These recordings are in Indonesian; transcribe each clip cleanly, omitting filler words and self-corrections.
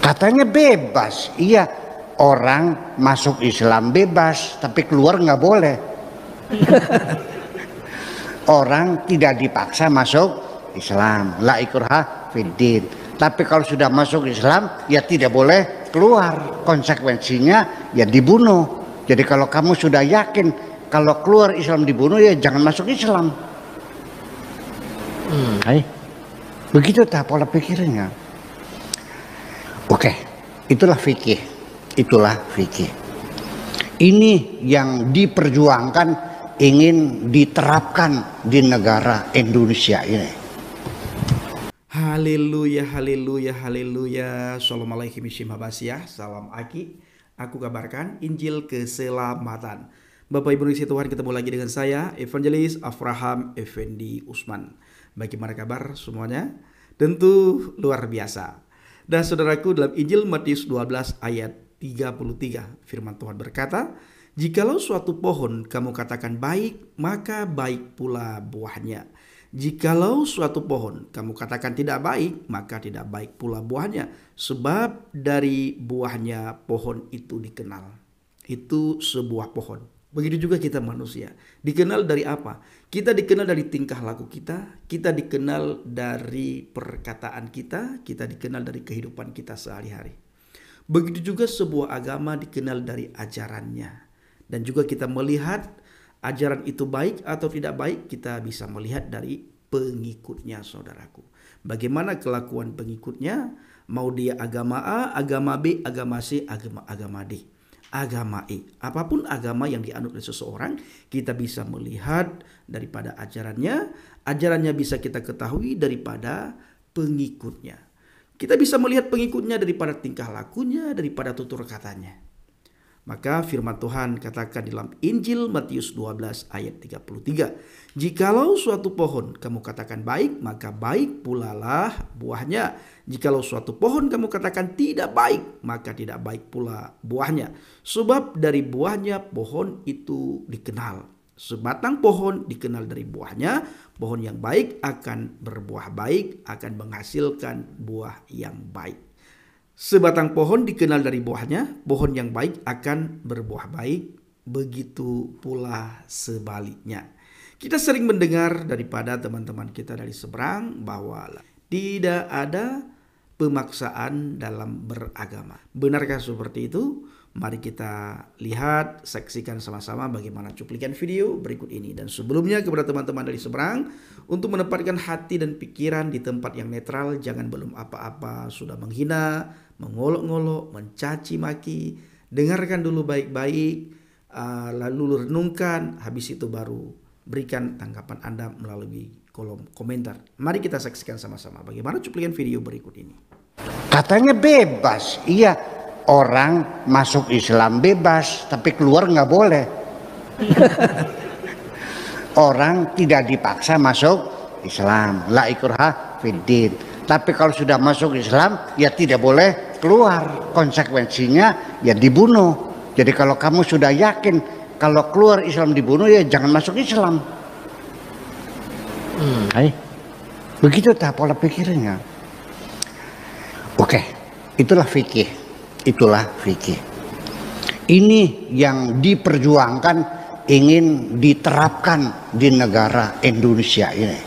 Katanya bebas. Iya, orang masuk Islam bebas, tapi keluar nggak boleh. Orang tidak dipaksa masuk Islam. La ikraha fiddin. Tapi kalau sudah masuk Islam, ya tidak boleh keluar. Konsekuensinya ya dibunuh. Jadi kalau kamu sudah yakin kalau keluar Islam dibunuh, ya jangan masuk Islam. Begitu tak pola pikirnya. Oke, itulah fikih. Itulah fikih. Ini yang diperjuangkan, ingin diterapkan di negara Indonesia ini. Haleluya, haleluya, haleluya. Assalamualaikum warahmatullahi wabarakatuh. Salam Aki. Aku kabarkan Injil keselamatan. Bapak Ibu Nisi Tuhan, ketemu lagi dengan saya, Evangelis Afraham Effendi Usman. Bagaimana kabar semuanya? Tentu luar biasa. Dan saudaraku, dalam Injil Matius 12 ayat 33, firman Tuhan berkata, "Jikalau suatu pohon kamu katakan baik, maka baik pula buahnya. Jikalau suatu pohon kamu katakan tidak baik, maka tidak baik pula buahnya. Sebab dari buahnya pohon itu dikenal." Itu sebuah pohon. Begitu juga kita manusia. Dikenal dari apa? Kita dikenal dari tingkah laku kita dikenal dari perkataan kita dikenal dari kehidupan kita sehari-hari. Begitu juga sebuah agama dikenal dari ajarannya. Dan juga kita melihat ajaran itu baik atau tidak baik, kita bisa melihat dari pengikutnya, saudaraku. Bagaimana kelakuan pengikutnya? Mau dia agama A, agama B, agama C, agama D, agama E. Apapun agama yang dianut oleh seseorang, kita bisa melihat daripada ajarannya. Ajarannya bisa kita ketahui daripada pengikutnya. Kita bisa melihat pengikutnya daripada tingkah lakunya, daripada tutur katanya. Maka firman Tuhan katakan dalam Injil Matius 12 ayat 33. "Jikalau suatu pohon kamu katakan baik, maka baik pula lah buahnya. Jikalau suatu pohon kamu katakan tidak baik, maka tidak baik pula buahnya. Sebab dari buahnya pohon itu dikenal." Sebatang pohon dikenal dari buahnya. Pohon yang baik akan berbuah baik, akan menghasilkan buah yang baik. Sebatang pohon dikenal dari buahnya, pohon yang baik akan berbuah baik, begitu pula sebaliknya. Kita sering mendengar daripada teman-teman kita dari seberang bahwa tidak ada pemaksaan dalam beragama. Benarkah seperti itu? Mari kita lihat, saksikan sama-sama bagaimana cuplikan video berikut ini. Dan sebelumnya kepada teman-teman dari seberang, untuk menempatkan hati dan pikiran di tempat yang netral, jangan belum apa-apa sudah menghina, mengolok-ngolok, mencaci maki. Dengarkan dulu baik-baik, lalu renungkan, habis itu baru berikan tanggapan Anda melalui kolom komentar. Mari kita saksikan sama-sama bagaimana cuplikan video berikut ini. Katanya bebas. Iya, orang masuk Islam bebas, tapi keluar nggak boleh. Orang tidak dipaksa masuk Islam. La ikraha fiddin. Tapi kalau sudah masuk Islam, ya tidak boleh keluar. Konsekuensinya ya dibunuh. Jadi kalau kamu sudah yakin kalau keluar Islam dibunuh, ya jangan masuk Islam. Begitu tak pola pikirnya. Oke, itulah fikih. Itulah fikih. Ini yang diperjuangkan, ingin diterapkan di negara Indonesia ini.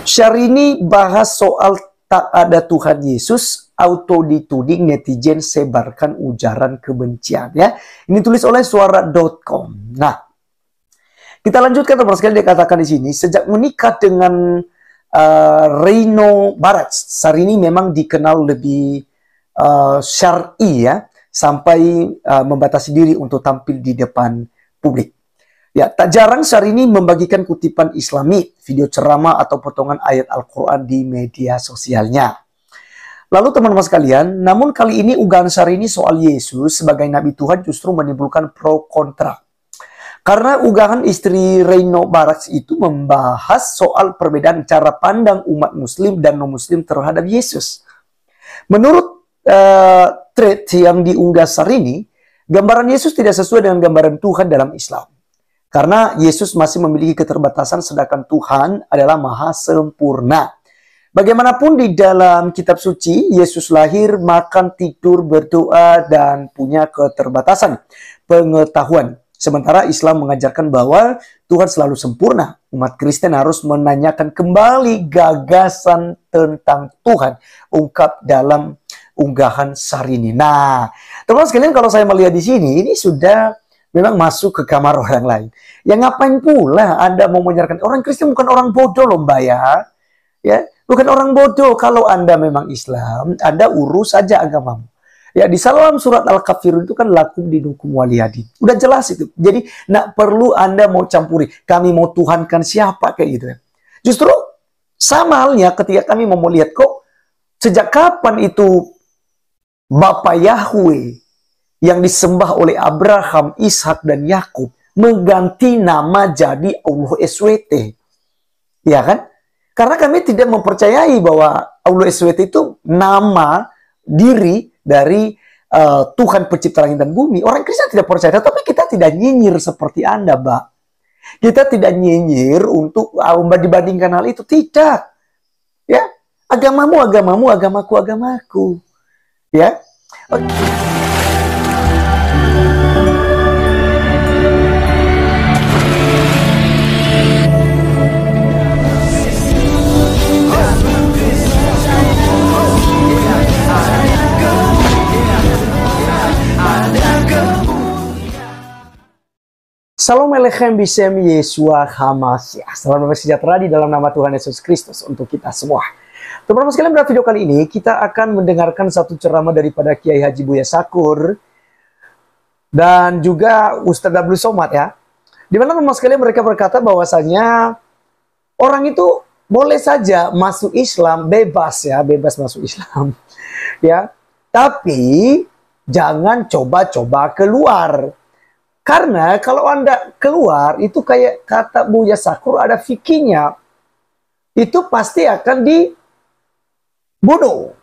Syahrini bahas soal tak ada Tuhan Yesus, auto dituding netizen sebarkan ujaran kebencian. Ya, ini tulis oleh suara.com. Nah, kita lanjutkan teman sekalian, dia katakan di sini, sejak menikah dengan Reino Barat, Syahrini memang dikenal lebih syar'i ya, sampai membatasi diri untuk tampil di depan publik. Ya, tak jarang Syahrini membagikan kutipan Islami, video ceramah atau potongan ayat Al-Quran di media sosialnya. Lalu teman-teman sekalian, namun kali ini unggahan Syahrini soal Yesus sebagai Nabi Tuhan justru menimbulkan pro kontra. Karena unggahan istri Reino Barat itu membahas soal perbedaan cara pandang umat muslim dan non-muslim terhadap Yesus. Menurut thread yang diunggah Syahrini, gambaran Yesus tidak sesuai dengan gambaran Tuhan dalam Islam. Karena Yesus masih memiliki keterbatasan sedangkan Tuhan adalah maha sempurna. Bagaimanapun di dalam kitab suci, Yesus lahir, makan, tidur, berdoa, dan punya keterbatasan pengetahuan. Sementara Islam mengajarkan bahwa Tuhan selalu sempurna. Umat Kristen harus menanyakan kembali gagasan tentang Tuhan ungkap dalam unggahan sehari ini. Nah, teman-teman sekalian, kalau saya melihat di sini, ini sudah memang masuk ke kamar orang lain. Ya ngapain pula Anda mau menyiarkan? Orang Kristen bukan orang bodoh loh Mbak ya. Ya, bukan orang bodoh. Kalau Anda memang Islam, Anda urus saja agamamu. Ya, di dalam surat Al-Kafirun itu kan lakum dinukum waliyadin. Udah jelas itu. Jadi, nggak perlu Anda mau campuri. Kami mau tuhankan siapa kayak gitu ya. Justru sama halnya ketika kami mau melihat kok sejak kapan itu Bapa Yahweh yang disembah oleh Abraham, Ishak dan Yakub mengganti nama jadi Allah SWT. Ya kan? Karena kami tidak mempercayai bahwa Allah SWT itu nama diri dari Tuhan pencipta langit dan bumi. Orang Kristen tidak percaya, tapi kita tidak nyinyir seperti Anda, Mbak. Kita tidak nyinyir untuk dibandingkan hal itu. Tidak. Ya, agamamu, agamamu, agamaku, agamaku. Ya. Oke. Salam Alechem Bishem Yeshua HaMashiach. Salam damai sejahtera di dalam nama Tuhan Yesus Kristus untuk kita semua. Teman-teman sekalian, pada video kali ini kita akan mendengarkan satu ceramah daripada Kiai Haji Buya Sakur dan juga Ustadz Abdul Somad ya. Di mana teman-teman sekalian mereka berkata bahwasanya orang itu boleh saja masuk Islam, bebas ya, bebas masuk Islam. Ya. Tapi jangan coba-coba keluar. Karena kalau Anda keluar, itu kayak kata Buya Sakur ada fikihnya. Itu pasti akan dibunuh.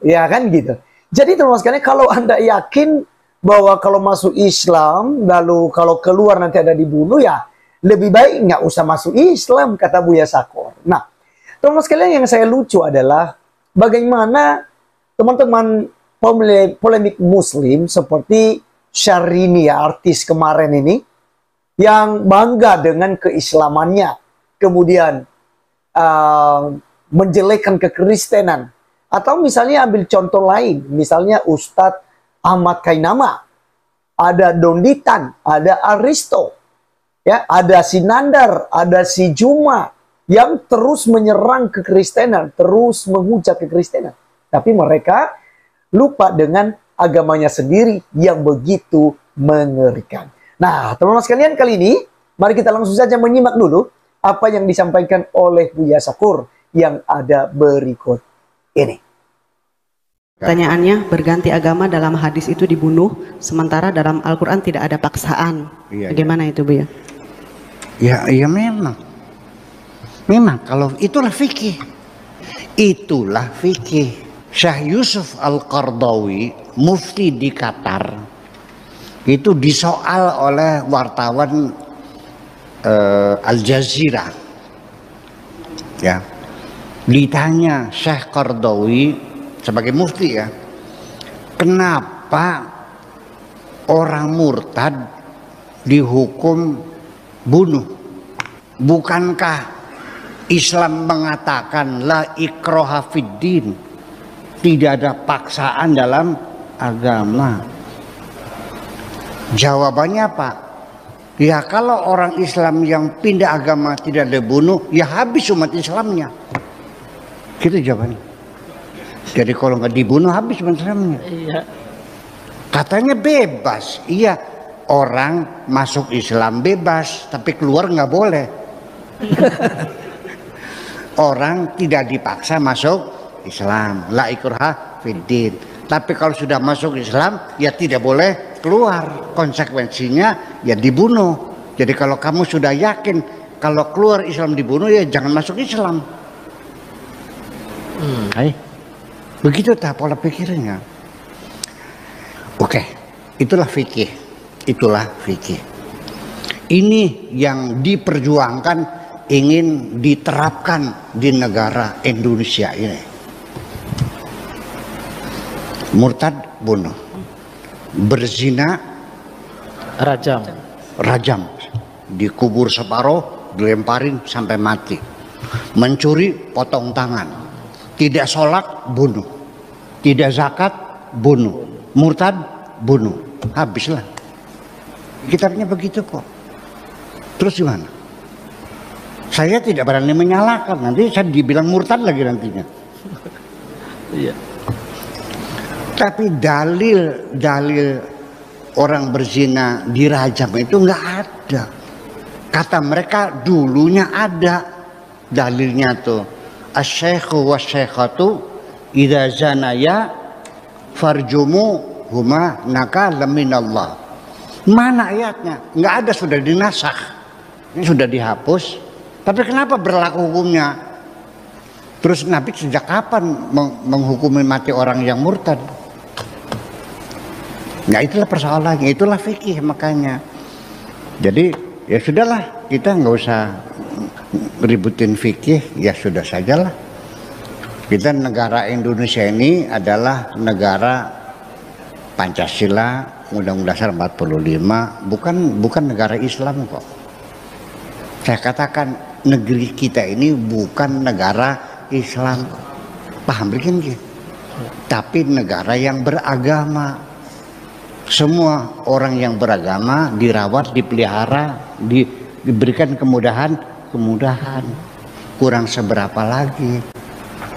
Ya kan gitu. Jadi teman-teman sekalian, kalau Anda yakin bahwa kalau masuk Islam, lalu kalau keluar nanti ada dibunuh, ya lebih baik nggak usah masuk Islam, kata Buya Sakur. Nah, teman-teman sekalian, yang saya lucu adalah bagaimana teman-teman polemik Muslim seperti Syahrini ya, artis kemarin ini yang bangga dengan keislamannya, kemudian menjelekkan kekristenan. Atau misalnya ambil contoh lain, misalnya Ustadz Ahmad Kainama, ada Donditan, ada Aristo, ya, ada Sinandar, ada si Juma yang terus menyerang kekristenan, terus menghujat kekristenan. Tapi mereka lupa dengan agamanya sendiri yang begitu mengerikan. Nah, teman-teman sekalian, kali ini mari kita langsung saja menyimak dulu apa yang disampaikan oleh Buya Sakur yang ada berikut ini. Pertanyaannya, berganti agama dalam hadis itu dibunuh, sementara dalam Al-Quran tidak ada paksaan. Iya, bagaimana itu, Buya? Ya memang. Memang kalau itulah fikih. Itulah fikih. Syekh Yusuf Al-Qardawi, mufti di Qatar, itu disoal oleh wartawan Al Jazeera. Ya. Ditanya Syekh Qardawi sebagai mufti ya, kenapa orang murtad dihukum bunuh? Bukankah Islam mengatakan la ikraha fid din? Tidak ada paksaan dalam agama. Jawabannya apa? Ya kalau orang Islam yang pindah agama tidak dibunuh, ya habis umat Islamnya. Gitu jawabannya. Jadi kalau nggak dibunuh habis umat Islamnya. Iya. Katanya bebas. Iya, orang masuk Islam bebas, tapi keluar nggak boleh. Orang tidak dipaksa masuk Islam, la ikraha fiddin. Tapi kalau sudah masuk Islam, ya tidak boleh keluar. Konsekuensinya ya dibunuh. Jadi kalau kamu sudah yakin kalau keluar Islam dibunuh, ya jangan masuk Islam. Begitu tak pola pikirnya. Oke, itulah fikih. Itulah fikih. Ini yang diperjuangkan, ingin diterapkan di negara Indonesia ini. Murtad bunuh. Berzina Rajam. rajam. Dikubur separuh, dilemparin sampai mati. Mencuri potong tangan. Tidak sholat bunuh. Tidak zakat bunuh. Murtad bunuh. Habislah. Kitabnya begitu kok. Terus gimana? Saya tidak berani menyalahkan, nanti saya dibilang murtad lagi nantinya. Iya. Tapi dalil orang berzina dirajam itu nggak ada. Kata mereka dulunya ada dalilnya tuh. Asy-syaikhu wasy-syaikhatu idza zanaya farjumu huma nakalam minallah. Mana ayatnya? Nggak ada, sudah dinasakh. Ini sudah dihapus. Tapi kenapa berlaku hukumnya? Terus Nabi sejak kapan menghukumi mati orang yang murtad? Nah itulah persoalannya, itulah fikih makanya. Jadi ya sudahlah, kita nggak usah ributin fikih, ya sudah sajalah. Kita negara Indonesia ini adalah negara Pancasila, Undang-Undang Dasar 45, bukan negara Islam kok. Saya katakan negeri kita ini bukan negara Islam, paham bikin gitu. Tapi negara yang beragama. Semua orang yang beragama dirawat, dipelihara, diberikan kemudahan. Kurang seberapa lagi.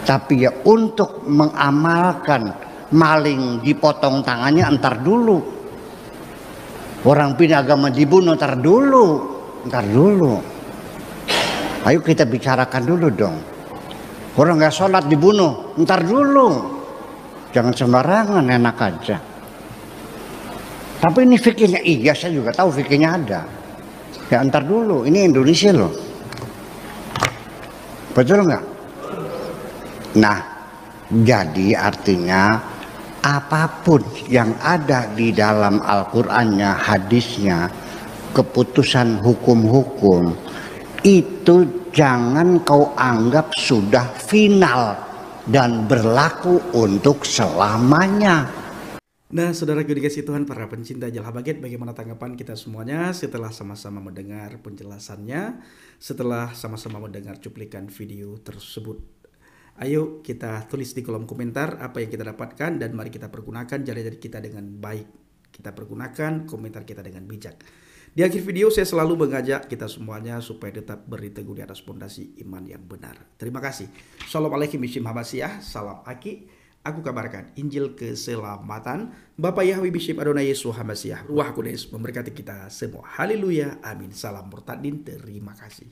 Tapi ya untuk mengamalkan maling dipotong tangannya entar dulu. Orang pindah agama dibunuh entar dulu. Ayo kita bicarakan dulu dong. Orang nggak sholat dibunuh, ntar dulu. Jangan sembarangan, enak aja. Tapi ini fikirnya, iya saya juga tahu fikirnya ada. Ya ntar dulu, ini Indonesia loh. Betul nggak? Nah, jadi artinya apapun yang ada di dalam Al-Qur'annya, hadisnya, keputusan hukum-hukum, itu jangan kau anggap sudah final dan berlaku untuk selamanya. Nah, saudara dikasih Tuhan, para pencinta Jalha Baget, bagaimana tanggapan kita semuanya setelah sama-sama mendengar penjelasannya, setelah sama-sama mendengar cuplikan video tersebut? Ayo kita tulis di kolom komentar apa yang kita dapatkan dan mari kita pergunakan jari-jari kita dengan baik. Kita pergunakan komentar kita dengan bijak. Di akhir video saya selalu mengajak kita semuanya supaya tetap berteguh di atas fondasi iman yang benar. Terima kasih. Assalamualaikum warahmatullahi wabarakatuh. Salam Aki. Aku kabarkan Injil keselamatan. Bapak Yahweh Bishop Adonai Yesus Hamasiah. Ruah Kudus memberkati kita semua. Haleluya. Amin. Salam murtadin. Terima kasih.